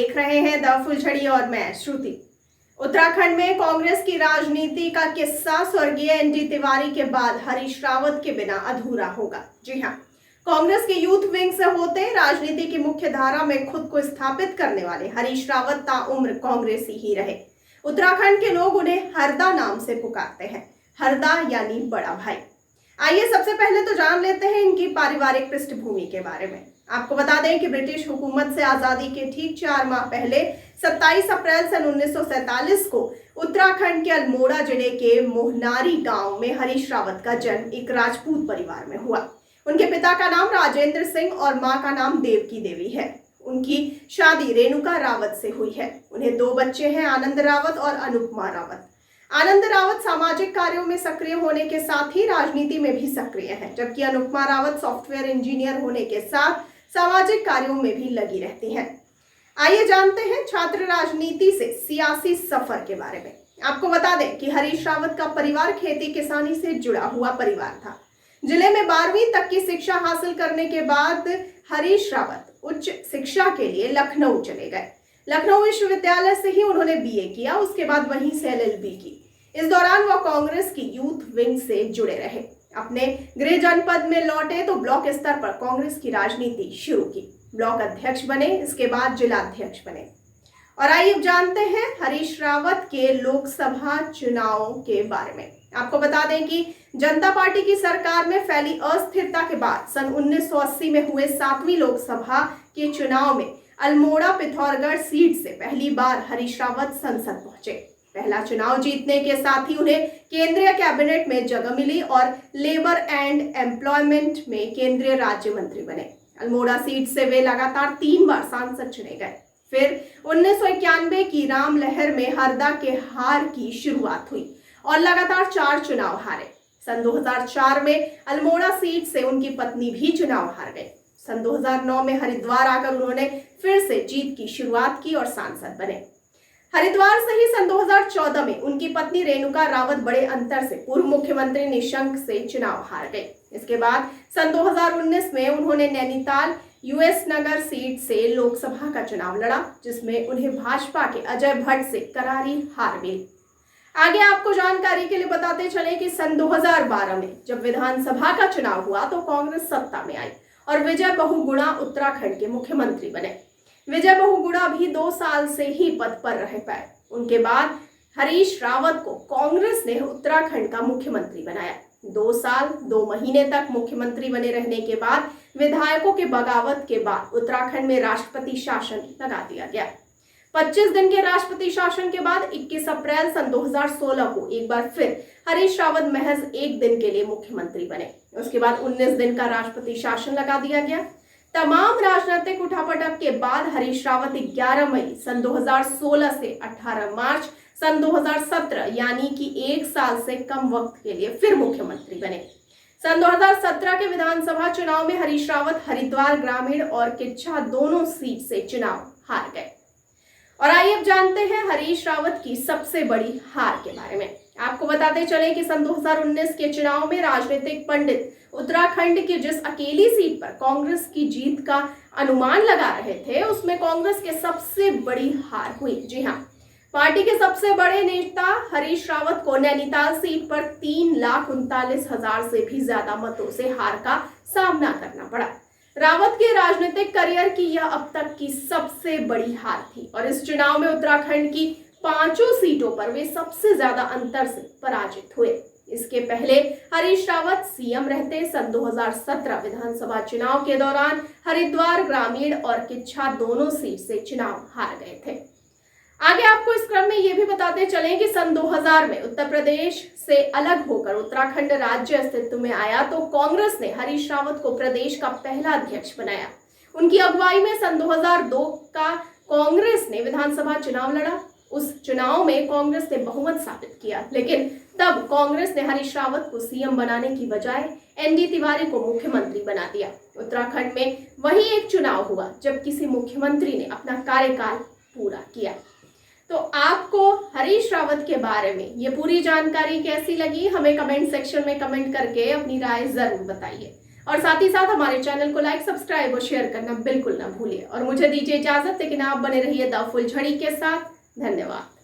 देख रहे हैं द फुलझड़ी और मैं श्रुति। उत्तराखंड में कांग्रेस की राजनीति का किस्सा स्वर्गीय एनडी तिवारी के बाद हरीश रावत के बिना अधूरा होगा। जी हाँ, कांग्रेस के यूथ विंग से होते राजनीति की मुख्य धारा में खुद को स्थापित करने वाले हरीश रावत ताउम्र कांग्रेसी ही रहे। उत्तराखंड के लोग उन्हें हरदा नाम से पुकारते हैं, हरदा यानी बड़ा भाई। आइए सबसे पहले तो जान लेते हैं इनकी पारिवारिक पृष्ठभूमि के बारे में। आपको बता दें कि ब्रिटिश हुकूमत से आजादी के ठीक 4 माह पहले 27 अप्रैल सन 1947 को उत्तराखंड के अल्मोड़ा जिले के मोहनारी गांव में हरीश रावत का जन्म एक राजपूत परिवार में हुआ। उनके पिता का नाम राजेंद्र सिंह और मां का नाम देवकी देवी है। उनकी शादी रेणुका रावत से हुई है। उन्हें 2 बच्चे हैं, आनंद रावत और अनुपमा रावत। आनंद रावत सामाजिक कार्यों में सक्रिय होने के साथ ही राजनीति में भी सक्रिय हैं, जबकि अनुपमा रावत सॉफ्टवेयर इंजीनियर होने के साथ सामाजिक कार्यों में भी लगी रहती हैं। आइए जानते हैं छात्र राजनीति से सियासी सफर के बारे में। आपको बता दें कि हरीश रावत का परिवार खेती किसानी से जुड़ा हुआ परिवार था। जिले में 12वीं तक की शिक्षा हासिल करने के बाद हरीश रावत उच्च शिक्षा के लिए लखनऊ चले गए। लखनऊ विश्वविद्यालय से ही उन्होंने बीए किया, उसके बाद वहीं से एलएलबी की। इस दौरान वह कांग्रेस की यूथ विंग से जुड़े रहे। अपने गृह जनपद में लौटे तो ब्लॉक स्तर पर कांग्रेस की राजनीति शुरू की। ब्लॉक अध्यक्ष बने, इसके बाद जिला अध्यक्ष बने। और आइए अब जानते हैं हरीश रावत के लोकसभा चुनावों के बारे में। आपको बता दें कि जनता पार्टी की सरकार में फैली अस्थिरता के बाद सन 1980 में हुए 7वीं लोकसभा के चुनाव में अल्मोड़ा पिथौरागढ़ सीट से पहली बार हरीश रावत संसद पहुंचे। पहला चुनाव जीतने के साथ ही उन्हें केंद्रीय कैबिनेट में जगह मिली और लेबर एंड एम्प्लॉयमेंट में केंद्रीय राज्य मंत्री बने। अल्मोड़ा सीट से वे लगातार 3 बार सांसद चुने गए। फिर 1991 की राम लहर में हरदा के हार की शुरुआत हुई और लगातार 4 चुनाव हारे। सन 2004 में अल्मोड़ा सीट से उनकी पत्नी भी चुनाव हार गई। सन 2009 में हरिद्वार आकर उन्होंने फिर से जीत की शुरुआत की और सांसद बने। हरिद्वार से ही सन 2014 में उनकी पत्नी रेणुका रावत बड़े अंतर से पूर्व मुख्यमंत्री निशंक से चुनाव हार गई। इसके बाद सन 2019 में उन्होंने नैनीताल यूएस नगर सीट से लोकसभा का चुनाव लड़ा, जिसमें उन्हें भाजपा के अजय भट्ट से करारी हार मिली। आगे आपको जानकारी के लिए बताते चले कि सन 2012 में जब विधानसभा का चुनाव हुआ तो कांग्रेस सत्ता में आई और विजय बहुगुणा उत्तराखंड के मुख्यमंत्री बने। विजय बहुगुणा भी 2 साल से ही पद पर रह पाए। उनके बाद हरीश रावत को कांग्रेस ने उत्तराखंड का मुख्यमंत्री बनाया। 2 साल 2 महीने तक मुख्यमंत्री बने रहने के बाद विधायकों के बगावत के बाद उत्तराखंड में राष्ट्रपति शासन लगा दिया गया। 25 दिन के राष्ट्रपति शासन के बाद 21 अप्रैल सन 2016 को एक बार फिर हरीश रावत महज 1 दिन के लिए मुख्यमंत्री बने। उसके बाद 19 दिन का राष्ट्रपति शासन लगा दिया गया। तमाम राजनीतिक उठापटक के बाद हरीश रावत 11 मई सन 2016 से 18 मार्च सन 2017 यानी कि 1 साल से कम वक्त के लिए फिर मुख्यमंत्री बने। सन 2017 के विधानसभा चुनाव में हरीश रावत हरिद्वार ग्रामीण और किच्छा दोनों सीट से चुनाव हार गए। और आइए अब जानते हैं हरीश रावत की सबसे बड़ी हार के बारे में। आपको बताते चले कि सन 2019 के चुनाव में राजनीतिक पंडित उत्तराखंड की जिस अकेली सीट पर कांग्रेस की जीत का अनुमान लगा रहे थे, उसमें कांग्रेस के सबसे बड़ी हार हुई। जी हाँ, पार्टी के सबसे बड़े नेता हरीश रावत को नैनीताल सीट पर 3,39,000 से भी ज्यादा मतों से हार का सामना करना पड़ा। रावत के राजनीतिक करियर की यह अब तक की सबसे बड़ी हार थी और इस चुनाव में उत्तराखंड की 5 सीटों पर वे सबसे ज्यादा अंतर से पराजित हुए। इसके पहले हरीश रावत सीएम रहते। सन 2017 विधानसभा चुनाव के दौरान हरिद्वार ग्रामीण और किच्छा दोनों सीट से चुनाव हार गए थे। आगे आपको इस क्रम में ये भी बताते चलें कि सन 2000 में उत्तर प्रदेश से अलग होकर उत्तराखंड राज्य अस्तित्व में आया तो कांग्रेस ने हरीश रावत को प्रदेश का पहला अध्यक्ष बनाया। उनकी अगुवाई में सन 2002 का कांग्रेस ने विधानसभा चुनाव लड़ा। उस चुनाव में कांग्रेस ने बहुमत साबित किया, लेकिन तब कांग्रेस ने हरीश रावत को सीएम बनाने की बजाय एनडी तिवारी को मुख्यमंत्री बना दिया। उत्तराखंड में वही एक चुनाव हुआ जब किसी मुख्यमंत्री ने अपना कार्यकाल पूरा किया। तो आपको हरीश रावत के बारे में ये पूरी जानकारी कैसी लगी, हमें कमेंट सेक्शन में कमेंट करके अपनी राय जरूर बताइए। और साथ ही साथ हमारे चैनल को लाइक, सब्सक्राइब और शेयर करना बिल्कुल ना भूलिए। और मुझे दीजिए इजाजत, लेकिन आप बने रहिए द फुलझड़ी के साथ। धन्यवाद।